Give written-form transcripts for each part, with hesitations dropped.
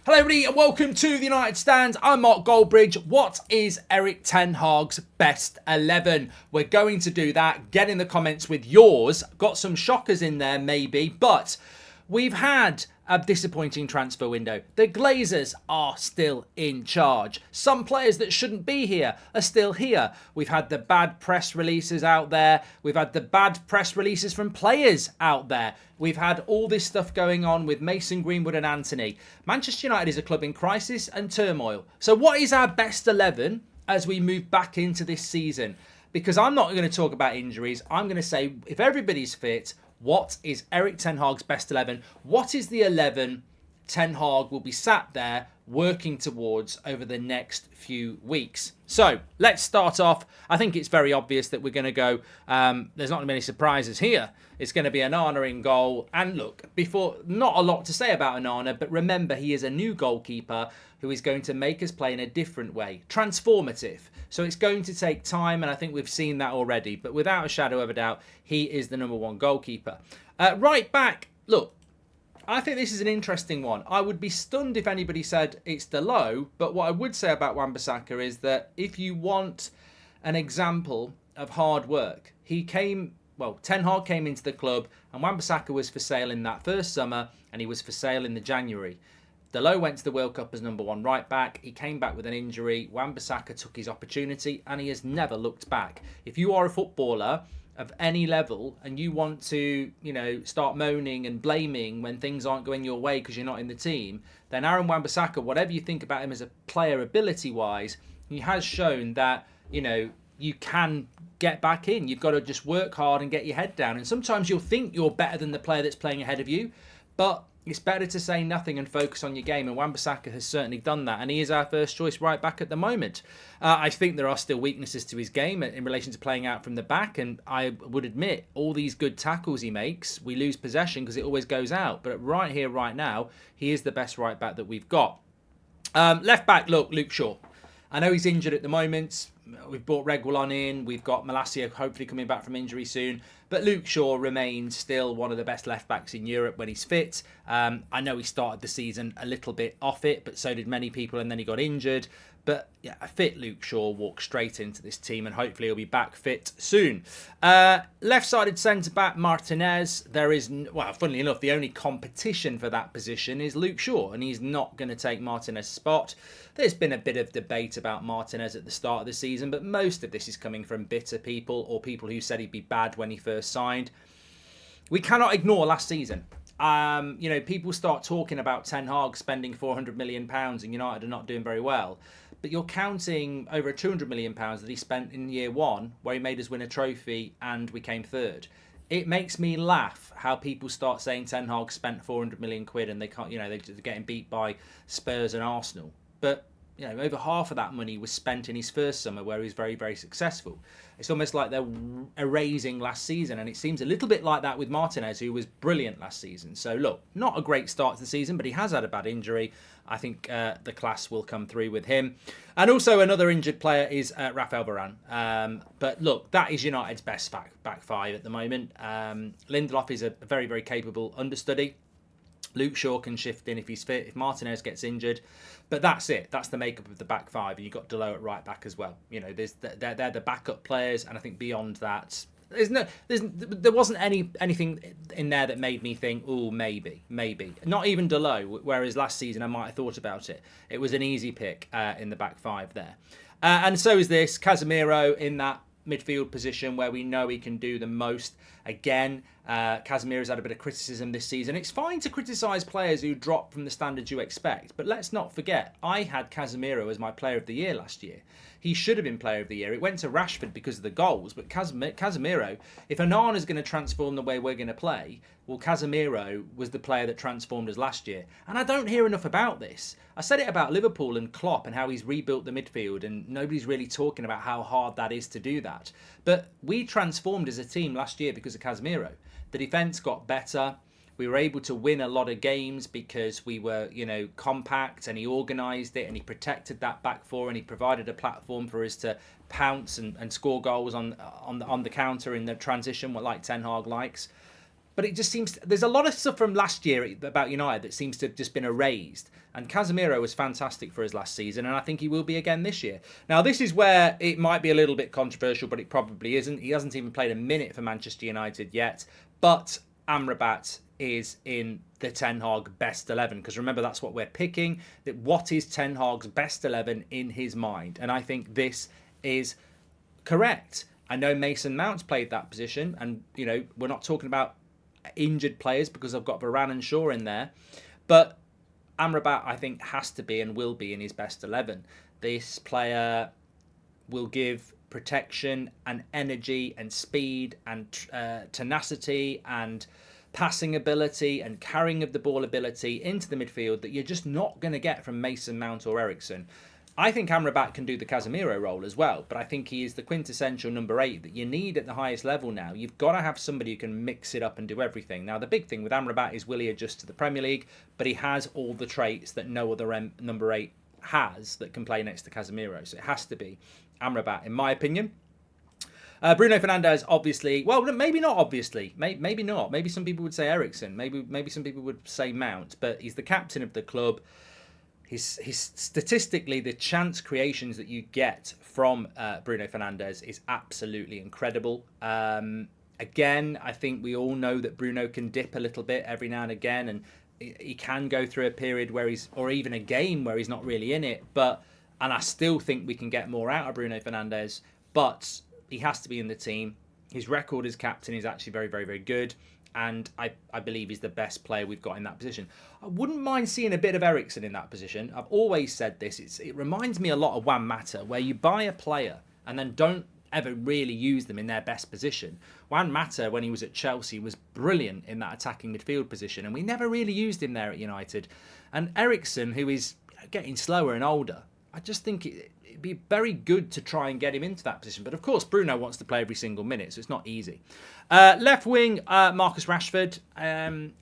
Hello everybody and welcome to the United Stand. I'm Mark Goldbridge. What is Erik ten Hag's best 11? We're going to do that. Get in the comments with yours. Got some shockers in there maybe, but we've had a disappointing transfer window. The Glazers are still in charge. Some players that shouldn't be here are still here. We've had the bad press releases out there. We've had the bad press releases from players out there. We've had all this stuff going on with Mason Greenwood and Anthony. Manchester United is a club in crisis and turmoil. So what is our best 11 as we move back into this season? Because I'm not going to talk about injuries. I'm going to say if everybody's fit, what is Erik ten Hag's best 11? What is the 11 Ten Hag will be sat there working towards over the next few weeks? So let's start off. I think it's very obvious that we're going to go, there's not many surprises here. It's going to be Onana in goal. And look, not a lot to say about Onana, but remember he is a new goalkeeper who is going to make us play in a different way. Transformative. So it's going to take time, and I think we've seen that already. But without a shadow of a doubt, he is the number one goalkeeper. Right back, look, I think this is an interesting one. I would be stunned if anybody said it's Dalot, but what I would say about Wan-Bissaka is that if you want an example of hard work, Ten Hag came into the club and Wan-Bissaka was for sale in that first summer and he was for sale in the January. Dalot went to the World Cup as number one right back. He came back with an injury. Wan-Bissaka took his opportunity and he has never looked back. If you are a footballer of any level and you want to, start moaning and blaming when things aren't going your way because you're not in the team, then Aaron Wan-Bissaka, whatever you think about him as a player ability-wise, he has shown that, you can get back in. You've got to just work hard and get your head down. And sometimes you'll think you're better than the player that's playing ahead of you, but it's better to say nothing and focus on your game, and Wan-Bissaka has certainly done that, and he is our first choice right back at the moment. I think there are still weaknesses to his game in relation to playing out from the back, and I would admit all these good tackles he makes, we lose possession because it always goes out. But right here, right now, he is the best right back that we've got. Left back, look, Luke Shaw. I know he's injured at the moment. We've brought Reguilon in. We've got Malacia hopefully coming back from injury soon. But Luke Shaw remains still one of the best left backs in Europe when he's fit. I know he started the season a little bit off it, but so did many people, and then he got injured. But yeah, a fit Luke Shaw walks straight into this team, and hopefully he'll be back fit soon. Left-sided centre-back Martinez. There is, funnily enough, the only competition for that position is Luke Shaw, and he's not going to take Martinez's spot. There's been a bit of debate about Martinez at the start of the season, but most of this is coming from bitter people or people who said he'd be bad when he first signed. We cannot ignore last season. People start talking about Ten Hag spending £400 million and United are not doing very well. But you're counting over £200 million that he spent in year one, where he made us win a trophy and we came third. It makes me laugh how people start saying Ten Hag spent 400 million quid and they can't, they're getting beat by Spurs and Arsenal. But over half of that money was spent in his first summer where he was very, very successful. It's almost like they're erasing last season, and it seems a little bit like that with Martinez, who was brilliant last season. So look, not a great start to the season, but he has had a bad injury. I think the class will come through with him. And also another injured player is Rafael Varane. But look, that is United's best back five at the moment. Lindelof is a very, very capable understudy. Luke Shaw can shift in if he's fit, if Martinez gets injured. But that's it. That's the makeup of the back five. And you've got Dalot at right back as well. They're the backup players. And I think beyond that, there wasn't anything in there that made me think, oh, maybe. Not even Dalot, whereas last season I might have thought about it. It was an easy pick in the back five there. And so is this. Casemiro in that midfield position where we know he can do the most. Again, Casemiro's had a bit of criticism this season. It's fine to criticise players who drop from the standards you expect, but let's not forget, I had Casemiro as my player of the year last year. He should have been player of the year. It went to Rashford because of the goals, but Casemiro, if Onana's going to transform the way we're going to play, well, Casemiro was the player that transformed us last year. And I don't hear enough about this. I said it about Liverpool and Klopp and how he's rebuilt the midfield, and nobody's really talking about how hard that is to do that. But we transformed as a team last year because of Casemiro. The defence got better. We were able to win a lot of games because we were, compact, and he organised it and he protected that back four and he provided a platform for us to pounce and score goals on the counter in the transition, what like Ten Hag likes. But it just seems there's a lot of stuff from last year about United that seems to have just been erased. And Casemiro was fantastic for us last season, and I think he will be again this year. Now, this is where it might be a little bit controversial, but it probably isn't. He hasn't even played a minute for Manchester United yet. But Amrabat is in the Ten Hag best 11, because remember, that's what we're picking. That what is Ten Hag's best 11 in his mind? And I think this is correct. I know Mason Mount's played that position, and we're not talking about injured players because I've got Varane and Shaw in there, but Amrabat, I think, has to be and will be in his best 11. This player will give protection and energy and speed and tenacity and passing ability and carrying of the ball ability into the midfield that you're just not going to get from Mason Mount or Eriksen. I think Amrabat can do the Casemiro role as well, but I think he is the quintessential number 8 that you need at the highest level now. You've got to have somebody who can mix it up and do everything. Now, the big thing with Amrabat is, will he adjust to the Premier League? But he has all the traits that no other number 8 has that can play next to Casemiro. So it has to be Amrabat, in my opinion. Bruno Fernandes, obviously. Well, maybe not obviously. Maybe not. Maybe some people would say Eriksen. Maybe some people would say Mount. But he's the captain of the club. He's statistically, the chance creations that you get from Bruno Fernandes is absolutely incredible. Again, I think we all know that Bruno can dip a little bit every now and again, and he can go through a period where or even a game where he's not really in it. And I still think we can get more out of Bruno Fernandes, but he has to be in the team. His record as captain is actually very, very, very good. And I believe he's the best player we've got in that position. I wouldn't mind seeing a bit of Eriksen in that position. I've always said this. It reminds me a lot of Juan Mata, where you buy a player and then don't ever really use them in their best position. Juan Mata, when he was at Chelsea, was brilliant in that attacking midfield position, and we never really used him there at United. And Eriksen, who is getting slower and older, I just think it'd be very good to try and get him into that position. But of course, Bruno wants to play every single minute, so it's not easy. Left wing, Marcus Rashford.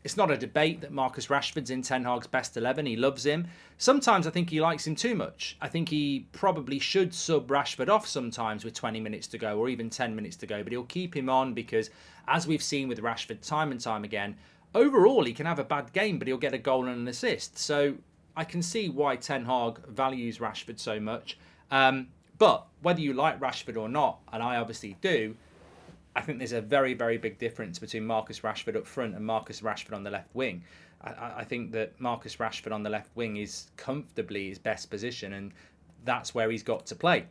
It's not a debate that Marcus Rashford's in Ten Hag's best 11. He loves him. Sometimes I think he likes him too much. I think he probably should sub Rashford off sometimes with 20 minutes to go or even 10 minutes to go. But he'll keep him on because, as we've seen with Rashford time and time again, overall he can have a bad game, but he'll get a goal and an assist. So I can see why Ten Hag values Rashford so much. But whether you like Rashford or not, and I obviously do, I think there's a very, very big difference between Marcus Rashford up front and Marcus Rashford on the left wing. I think that Marcus Rashford on the left wing is comfortably his best position, and that's where he's got to play.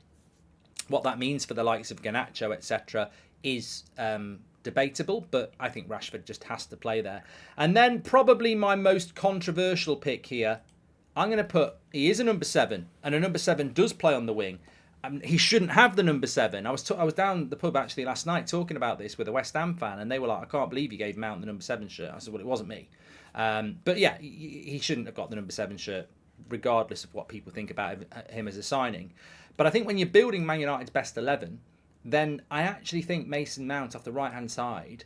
What that means for the likes of Garnacho, etc., is debatable, but I think Rashford just has to play there. And then probably my most controversial pick here, I'm going to put, he is a number 7, and a number 7 does play on the wing. He shouldn't have the number 7. I was down the pub actually last night talking about this with a West Ham fan, and they were like, I can't believe you gave Mount the number 7 shirt. I said, well, it wasn't me. But yeah, he shouldn't have got the number 7 shirt, regardless of what people think about him as a signing. But I think when you're building Man United's best 11, then I actually think Mason Mount off the right-hand side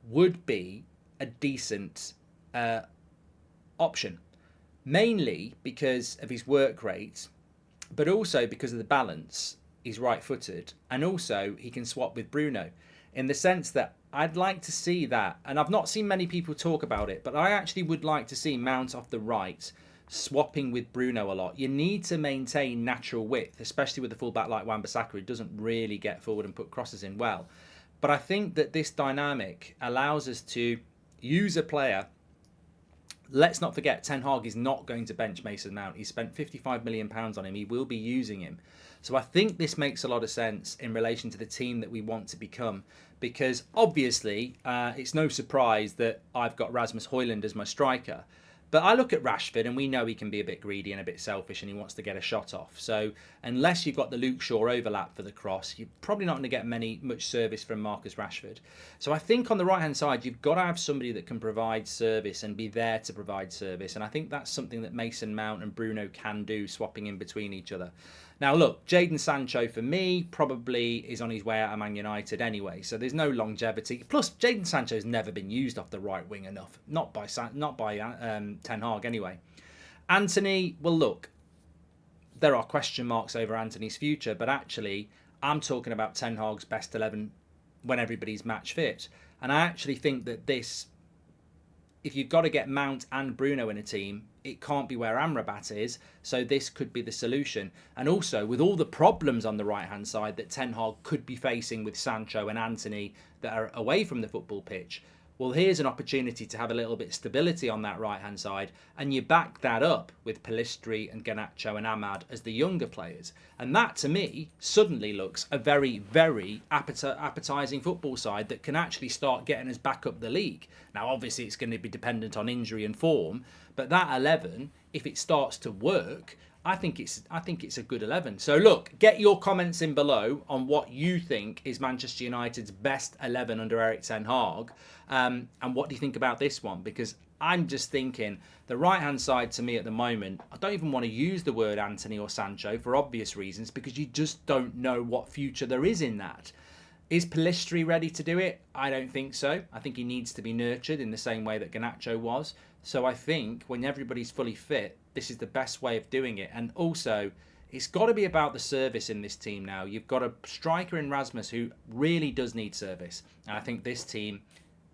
would be a decent option. Mainly because of his work rate, but also because of the balance. He's right-footed, and also he can swap with Bruno, in the sense that I'd like to see that, and I've not seen many people talk about it, but I actually would like to see Mount off the right swapping with Bruno a lot. You need to maintain natural width, especially with a fullback like Wan-Bissaka, who doesn't really get forward and put crosses in well. But I think that this dynamic allows us to use a player. Let's not forget, Ten Hag is not going to bench Mason Mount. He spent £55 million on him. He will be using him. So I think this makes a lot of sense in relation to the team that we want to become. Because obviously, it's no surprise that I've got Rasmus Højlund as my striker. But I look at Rashford and we know he can be a bit greedy and a bit selfish and he wants to get a shot off. So unless you've got the Luke Shaw overlap for the cross, you're probably not going to get much service from Marcus Rashford. So I think on the right-hand side, you've got to have somebody that can provide service and be there to provide service. And I think that's something that Mason Mount and Bruno can do, swapping in between each other. Now, look, Jadon Sancho, for me, probably is on his way out of Man United anyway, so there's no longevity. Plus, Jadon Sancho's never been used off the right wing enough, not by Ten Hag anyway. Anthony, well, look, there are question marks over Anthony's future, but actually, I'm talking about Ten Hag's best 11 when everybody's match fit. And I actually think that this if you've got to get Mount and Bruno in a team, it can't be where Amrabat is. So this could be the solution. And also, with all the problems on the right-hand side that Ten Hag could be facing with Sancho and Antony that are away from the football pitch, well, here's an opportunity to have a little bit of stability on that right-hand side, and you back that up with Pellistri and Garnacho and Ahmad as the younger players. And that, to me, suddenly looks a very, very appetising football side that can actually start getting us back up the league. Now, obviously, it's going to be dependent on injury and form, but that 11, if it starts to work, I think it's a good 11. So look, get your comments in below on what you think is Manchester United's best 11 under Erik ten Hag, and what do you think about this one? Because I'm just thinking the right-hand side to me at the moment, I don't even want to use the word Antony or Sancho for obvious reasons, because you just don't know what future there is in that. Is Pellistri ready to do it? I don't think so. I think he needs to be nurtured in the same way that Garnacho was. So I think when everybody's fully fit, this is the best way of doing it. And also, it's got to be about the service in this team now. You've got a striker in Rasmus who really does need service. And I think this team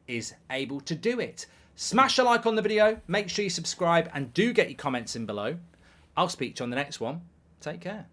is able to do it. Smash a like on the video. Make sure you subscribe and do get your comments in below. I'll speak to you on the next one. Take care.